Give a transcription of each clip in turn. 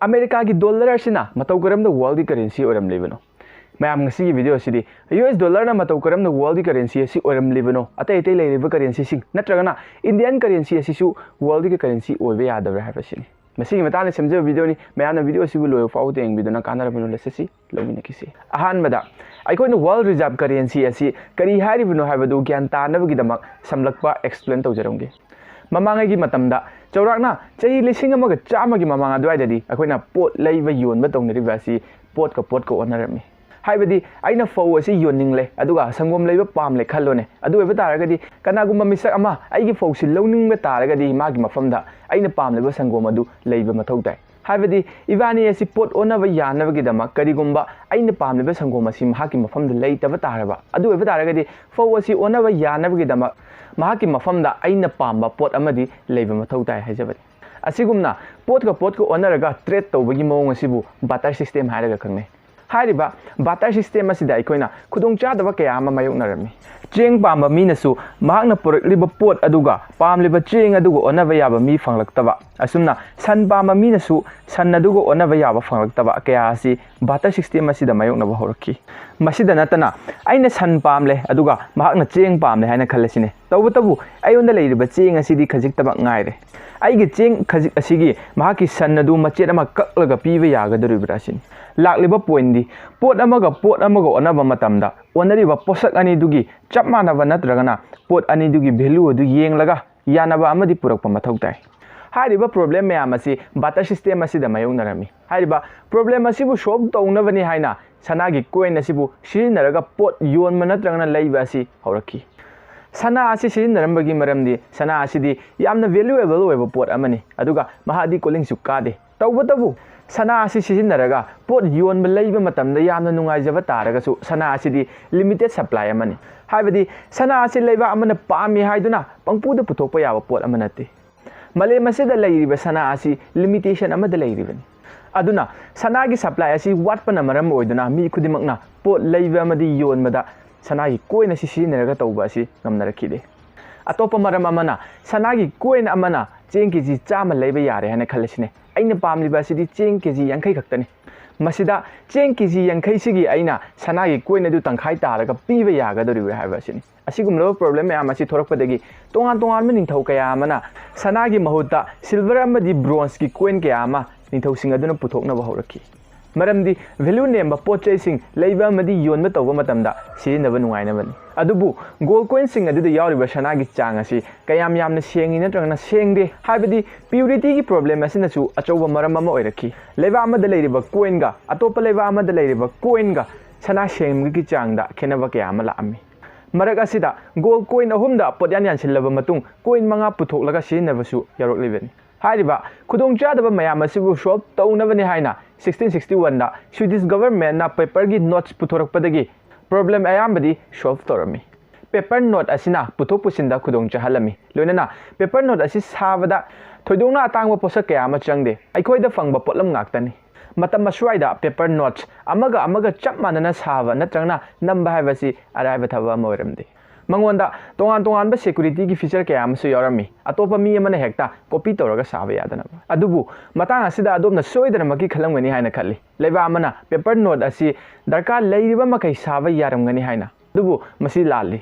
America ki dollar asina matau karam the world currency oram lebano mayam ngasi video sidi US dollar na matau karam the world currency asi oram lebano atai atai leiba currency sing natragana Indian currency asi su world currency oibe yadabra habasini masi matana semje video ni mayana video si lo fau teng video na kanara bino lesasi lomina kisi ahan mada aikoina world reserve currency asi kari hari bino habadu gyan ta nabagi damak samlakpa explain tawjarongge Mamanga gi matamda chaurakna chahi lising amaga chama gi mamanga adwaidadi akoina pot leiba yonba tongnari si pot ko onarami haibadi aina fau asi yoningle aduga sangom leiba pamle khallone adu eba taragadi kanagumba misak ama aigi fau si loning be taragadi magi mafamda aina pamle ba sangom adu leiba mathau tai haibadi ibani asi pot onaba yanaba gi dama karigumba aina pamle ba sangom asi mahaki mafamda leitaba taraba adu eba taragadi fau asi onaba yanaba gi dama mahaki mafamda aina pamba pot amadi leiba mathau tai haijabadi asigumna pot ko onaraga trade tawbagi mawong asibu barter system hairaga khangne hairiba barter system asida aikoina khudong chadaba kaya ama mayoknarami cheng pamba minasu mahakna purakliba pot aduga pamliba cheng aduga onaba yaba mi phanglaktaba asumna san pamba minasu san aduga onaba yaba phanglaktaba kaya asi barter system asida mayoknaba horaki masida natana aina san pamle aduga mahakna cheng pamle haina khallasine tawbutabu ayonda leiriba cheng asidi khajiktaba ngaire aigi cheng khajik asigi mahaki san adu machet ama kaklaga piba yagaduribrasin lakliba point di pot amaga onaba matamda onariba posak ani dugi chap manaba natragana pot ani dugi value adu yenglaga yanaba amadi purakpa mathau tai hairiba problem mayam asi barter system asida mayongnarami hairiba problem asibu solve tawnabani haina sanagi coin asibu sirinaraga pot yonma natragana leiba asi horaki sana asi sirinarambagi maramdi sana asidi yamna valuable oiba pot amani aduga mahadi calling su kade tawbatabu sana asi sirinaraga pot yonba leiba matamda yamna nungaijaba taraga su sana asidi limited supply amani haibadi sana asi leiba amana pami haiduna pangpuda puthokpa yaba pot amanati male masida leiriba sana asi limitation amada leiribani aduna sanagi supply asi watpana maram oiduna mi khudimakna pot leiba amadi yonmada sanagi coin asi sirinaraga tawba asi ngamnarakide atopa maram amana sanagi coin amana cheng kg chama leiba yare hana khallasine aina pamliba asidi cheng kg 50 khaktani masida cheng kg 50 sigi aina sanagi coin adu tangkhai taraga piba yagadoriba haiba asini asigumlo problem mayam asi thorakpadagi tongan maning thau kaya amana sanagi mahuta silver amadi bronze ki coin kaya ama ningthau sing aduna puthokna ba horaki maramdi value nemba pochai sing leiba amadi yonba tawba matamda sirinaba nungainabani adubu gold coin sing adu da yawriba sanagi chang asi kayam yamna sengi natrangna sengde haibadi purity ki problem asina chu achauba maram ama oiraki leiba amada leiriba coin ga atopa leiba amada leiriba coin ga sana sengmi ki changda khenaba kaya ama laami marak asida gold coin ahumda potyan yansilaba matung coin manga puthoklaga sirinaba su yaroklibani hairiba khudong chadaba mayam asibu solve tawnabani haina 1661 da Swedish government na paper gi notes puthorakpadagi problem ayambadi solve torami paper note asina puthok pusinda khudong chahalami loinana paper note asi sabada thoidongna atangba posak kaya ama changde aikhoida fangba potlam ngaktani matam maswaida paper notes amaga chap manana saba natrangna namba haibasi araiba thaba moiramde mangonda tongan ba security ki feature kaya amsu yorami atopa mi amana hekta copy toraga saba yadana adubu matang asida adobna soidana maki khalangani haina khalli leiba amana paper note asi darka leiriba makai saba yaramgani haina adubu masi lalli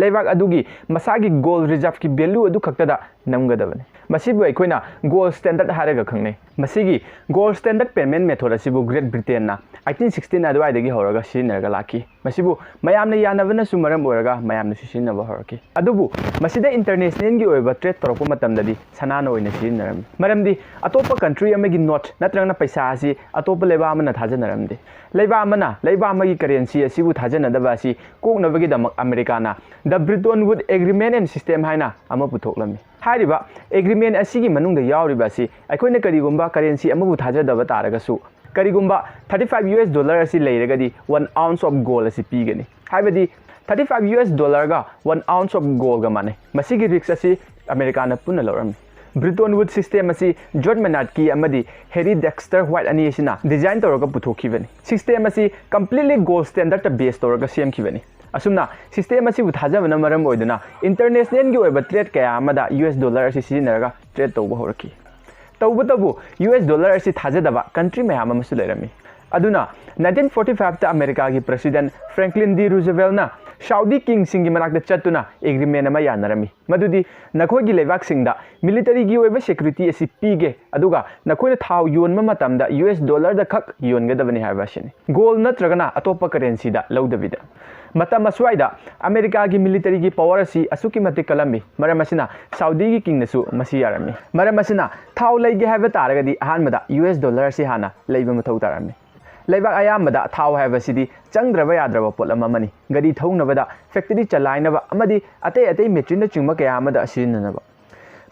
leibak adugi masagi gold reserve ki value adu khaktada namgadabani masibu aikoina gold standard haraga khangne masigi gold standard payment method asibu Great Britain na 1816 adwaidagi horaga sirinaraga laki masibu mayamna yanabana sumaram oraga mayamna sirinaba horaki adubu masida international gi oiba trade torokpa matamdadi sanana oina sirinarami maramdi atopa country amagi note natrangna paisa asi atopa leiba amana thajanaramde leiba amagi currency asibu thajanadaba asi koknabagi damak America na the Bretton Woods agreement and system haina ama puthoklami hairiba agreement asigi manungda yawriba asi aikoina karigumba currency amabu thajadaba taragasu karigumba 35 US dollar asi leiragadi 1 ounce of gold asi pigani haibadi 35 US dollar ga 1 ounce of gold ga mane masigi risk asi America na punna lorami Bretton Woods system asi John Maynard ki amadi Harry Dexter White ani asina design tawraga puthokibani system asi completely gold standard ta base tawraga semkibani asumna system asi buthajabana maram oiduna international gi oiba trade kaya amada US dollar asi sirinaraga trade tawba horaki तौबतबु US dollar असि थाजदबा country मयाम अमसु Laramie अदुना 1945 ता America की president Franklin D Roosevelt ना Saudi king Singh की मनाक चतुना agreement अमा यानरमी मदुदी नखोगी लेबाक सिंगदा military की ओइबा security असि पीगे अदुगा नखोइना थाव योनमा मतमदा US डॉलर दा खक योनगदबनी हाइबासिनी गोल्ड नत्रगना अतोपा करेंसी दा लौदबिदा मतम अस्वाइदा अमेरिका की मिलिटरी की पावर असि असुकी मतिक कलमी मरम असिना साउदी की किंग नसु मसी यारमी मरम असिना थाव लैगे हाइबा तारगदी अहानमदा US डॉलर असि हाना लैबा मथौ तारमी लेबाक अयामदा थाव हाइबसिदी चंद्रब याद्रब पोलम अमनी गरी थौनबदा फैक्टरी चलाइनबा अमदी अतै अतै मेचिन चिंग कया अमदा असिननबा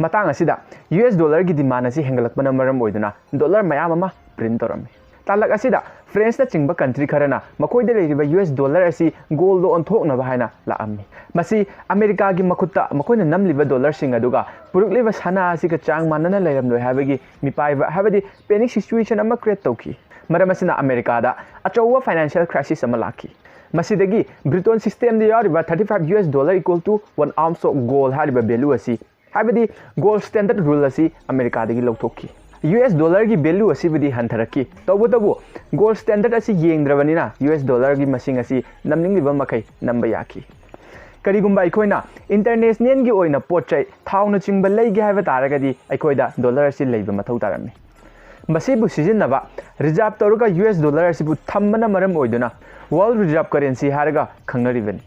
मतांग असिदा US डॉलर की डिमांड असि हेंगलकपना मरम ओइदुना डॉलर मयाम अमा प्रिंट तौरमी तालक असिदा फ्रेंच चिंग कंट्री खरना मखोइद लेरिबा US डॉलर असि गोल्ड ओंथोकनबा हाइना लाअमी मसी अमेरिका की मखुत्ता मखोइना नमलिबा डॉलर सिंग अदुगा पुरुकलिबा सना असि का चांग मानना लेरमलोय हाबगी मिपाइबा हाबदी पैनिक सिचुएशन अमा क्रिएट तौखी मरम असिना अमेरिका दा अचौवा फाइनेंशियल क्राइसिस अमा लाखी मसीदगी ब्रिटेन सिस्टम दे यारिबा 35 US dollar equal to 1 ounce of gold हारिबा वैल्यू असि हाबदी गोल्ड स्टैंडर्ड रूल असि अमेरिका दगी लौथोखी US डॉलर की वैल्यू असि बदी हंथरकी तबु गोल्ड स्टैंडर्ड असि येंद्रबनिना US डॉलर की मसिंग असि नमनिंगलिबा मखै नंबा याखी करिगुंबा अखोइना इंटरनेशनल की ओइना पोचै थाउना चिंबा लैगे हाइबा तारगदी अखोइदा डॉलर असि लैबा मथौ तारमी मसीबु सिजिनबा रिजर्व तौरगा US डॉलर असिबु थम्बना मरम ओइदुना वर्ल्ड रिजर्व करेंसी हारगा खंगनरिबनी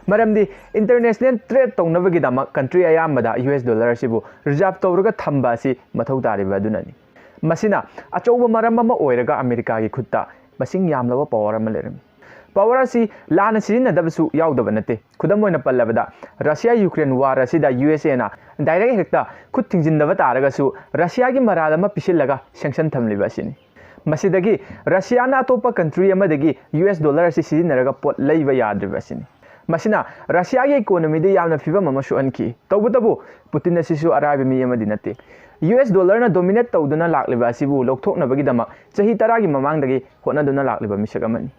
मरमदी इंटरनेशनल ट्रेड तौनबगिदमक कंट्री अयामदा US डॉलर असिबु रिजर्व तौरगा थम्बा असि मथौ तारिबा दुननी मसिना अचौबा मरम अमा ओइरगा अमेरिका की खुत्ता मसिंग यामलबा पावर अमा लेरमी पावर असि लाना सिजिनदबसु याउदबा नते खुदम ओइना पल्लबदा रशिया यूक्रेन वार असिदा USA ना डायरेक्ट हेक्ता खुद थिंजिनदबा तारगसु रशिया की मराल अमा पिसिलगा सैंक्शन थमलिबा सिनी मसिदगी रशिया ना अतोपा कंट्री अमदगी US डॉलर असि सिजिनरगा पोट लैबा याद्रिबा सिनी मसिना रशिया की इकोनॉमी दे यामना फिबम अमा सुअनकी तौबतबु पुतिन असिसु अराबि मी अमदि नते US डॉलर ना डोमिनेट तौदुना लाक्लिबा असिबु लौथोकनबगिदमक चही 10 की ममांगदगी होनदुना लाक्लिबा मिसक अमनी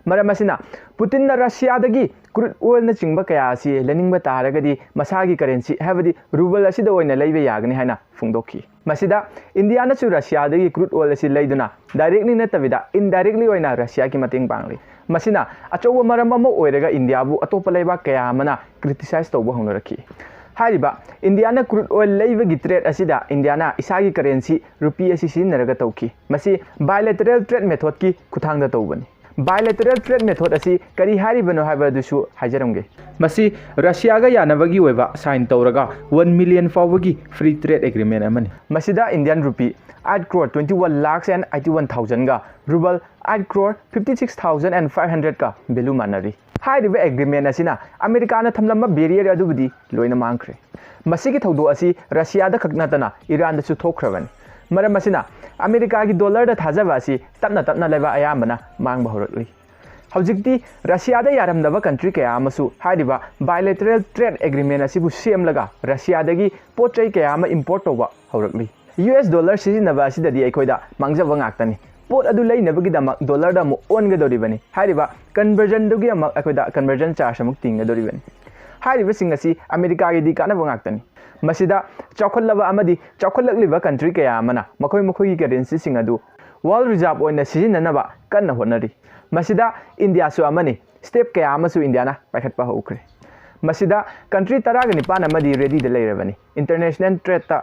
मरम असिना पुतिन रशियादगी क्रूड ऑयल न चिंग कया असि लेनिंग तारगदी मसागी करेंसी हैबदी रूबल असिदा ओइना लैबा यागनी हाइना फुंगदोखी मसिदा इंडिया नसु रशियादगी क्रूड ऑयल असि लैदुना डायरेक्टली नतबिदा इनडायरेक्टली ओइना रशिया की मतेंग पांगली मसिना अचौबा मरम अमा ओइरगा इंडियाबु अतोपा लैबा कया अमना क्रिटिसाइज तौबा होंगरखी हारिबा इंडिया क्रूड ऑयल लैबगी ट्रेड असिदा इंडिया इसागी करेंसी रुपी असि सिजिनरगा तौखी मसि बायलैटरल ट्रेड मेथड की खुथांगदा तौबनी बायलैटरल ट्रेड मेथड असी करी हारिबनो हाइबदुसु हाइजरमगे मसी रशियागा यानबगी ओइबा साइन तौरगा 1 मिलियन फावगी फ्री ट्रेड एग्रीमेंट अमनी मसिदा Indian rupee 8 crore 21 lakhs and 81,000 ga ruble 8 crore 56,500 का वैल्यू मानरी हाइरिबा एग्रीमेंट असिना अमेरिका ना थमलमा बैरियर अदुबदी लोइना मांखरे मसिगी थौदो असि रशिया दा खकनातना ईरान दसु थोखरबन मरम असिना अमेरिका की डॉलर दा थाजबा असि तपना तपना लेबा अयामना मांगबा होरकली हौजिकती रशिया दा यारमदबा कंट्री कया अमसु हाइरिबा बायलैटरल ट्रेड एग्रीमेंट असिबु सेमलगा रशिया दगी पोचै कया अमा इंपोर्ट तौबा होरकली US डॉलर सिजिनबा असिददी अखोइदा मांगजबा ngaktani पोट अदु लैनबगिदमक डॉलर दा मु ओनगदोरिबनी हाइरिबा कन्वर्जन दुगी अमक अखोइदा कन्वर्जन चार्ज अमुक तिंगदोरिबनी हाइरिबा सिंग असि अमेरिका गी दी कानबा ngaktani मसिदा चौखलबा अमदी चौखलकलिबा कंट्री कया अमना मखोइ मखोइ करेंसी सिंग अदु वर्ल्ड रिजर्व ओइना सिजिननबा कन्न होनरी मसिदा इंडिया सु अमनी स्टेप कया अमसु इंडिया ना पाइखटपा होखरे मसिदा कंट्री 19 अमदी रेडी द लेरबनी इंटरनेशनल ट्रेड ता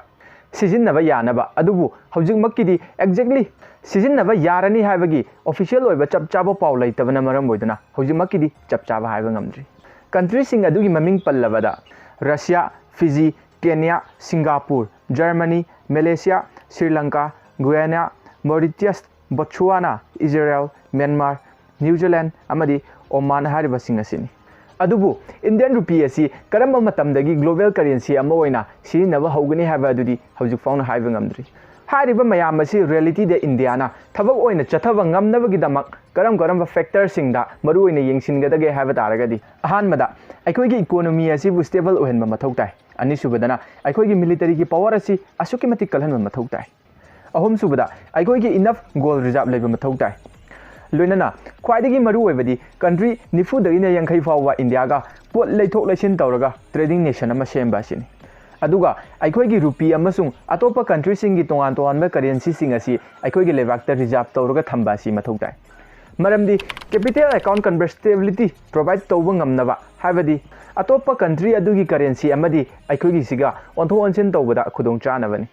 सिजिनबा यानबा अदुबु हौजिकमक्किदी एक्जेक्टली सिजिनबा यारनी हाइबगी ऑफिशियल ओइबा चपचाबो पाउ लैतबना मरम ओइदना हौजिकमक्किदी चपचाबा हाइबा ngamdri कंट्री सिंग अदुगी ममिंग पल्लबदा Russia Fiji Kenya Singapore Germany Malaysia Sri Lanka Guyana Mauritius Botswana Israel Myanmar New Zealand अमदी ओमान हारिबा सिंग असिनी अदुबु इंडियन रुपी असि करम मतमदगी ग्लोबल करेंसी अमा ओइना सिजिनबा हौगनी हाइबा अदुदी हौजिक फाउन हाइबा ngamdri हारिबा मयाम असि रियलिटी दे इंडियाना थबक ओइना चथबा ngamnabagidamak करम करम फैक्टर सिंगदा मरु ओइना येंसिनगदगे हाइबा तारगदी अहानमदा अखोइगी इकोनॉमी असिबु स्टेबल ओहनबा मथौ ताइ अनिसुबदना अखोइगी मिलिटरी की पावर असि असुकी मतिक कलहनबा मथौ ताइ अहुमसुबदा अखोइगी इनफ गोल्ड रिजर्व लेबा मथौ ताइ लोइनना ख्वाइदगी मरु ओइबदी कंट्री 90 दगिना 50 फाववा इंडिया गा पोट लैथोक लैसिन तौरगा ट्रेडिंग नेशन अमा सेमबा सिनी अदुगा अखोइगी रुपी अमसुंग अतोप कंट्री सिंगी तोंगान तोंगान करेंसी सिंग असी अखोइगी लेबाक्ता रिजर्व तौरगा थंबा असी मथौ ताई मरमदी कैपिटल अकाउंट कन्वर्टेबिलिटी प्रोवाइड तौब ngamnaba हाबदी अतोप कंट्री अदुगी करेंसी अमदी अखोइगी सिगा ओंथो ओनसिन तौबदा खुदोंग चानबनी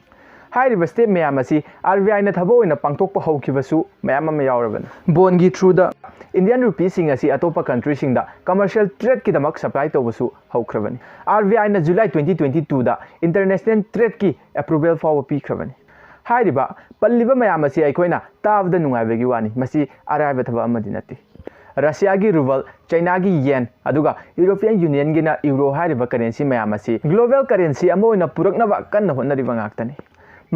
हाइरिबा स्टेप मैम असी आरबीआई ना थबो ओइना पांगथोकपा हौखिबसु मैम अमा यावरबनी बोनगी थ्रू द इंडियन रुपी सिंग असी अतोप कंट्री सिंगदा कमर्शियल ट्रेड की दमक सप्लाई तौबसु हौख्रबनी आरबीआई ना जुलाई 2022 दा इंटरनेशनल ट्रेड की अप्रूवल फाव पीख्रबनी हाइरिबा पल्लिबा मैम असी अखोइना ताबदा नुंगाइबगी वानी मसी अराइबा थबा अमदि नति रशिया की रूबल चाइना की येन अदुगा यूरोपियन यूनियन की यूरो हाइरिबा करेंसी मैम असी ग्लोबल करेंसी अमा ओइना पुरकनबा कन्न होनरिबा गाक्तनी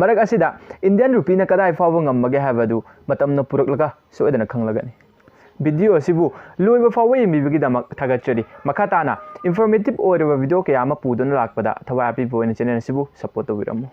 मरक असिदा इंडियन रुपी ना कदाई फाव ngambage habadu matamna puraklaga soidana khanglagani video असिबु लोइबा फाव येमिबगी दमक थागचरी मखाताना इंफॉर्मेटिव ओरबा वीडियो कया मा पुदन लाकपदा थवा आपी बोइन चैनल असिबु सपोर्ट तौबिरमु।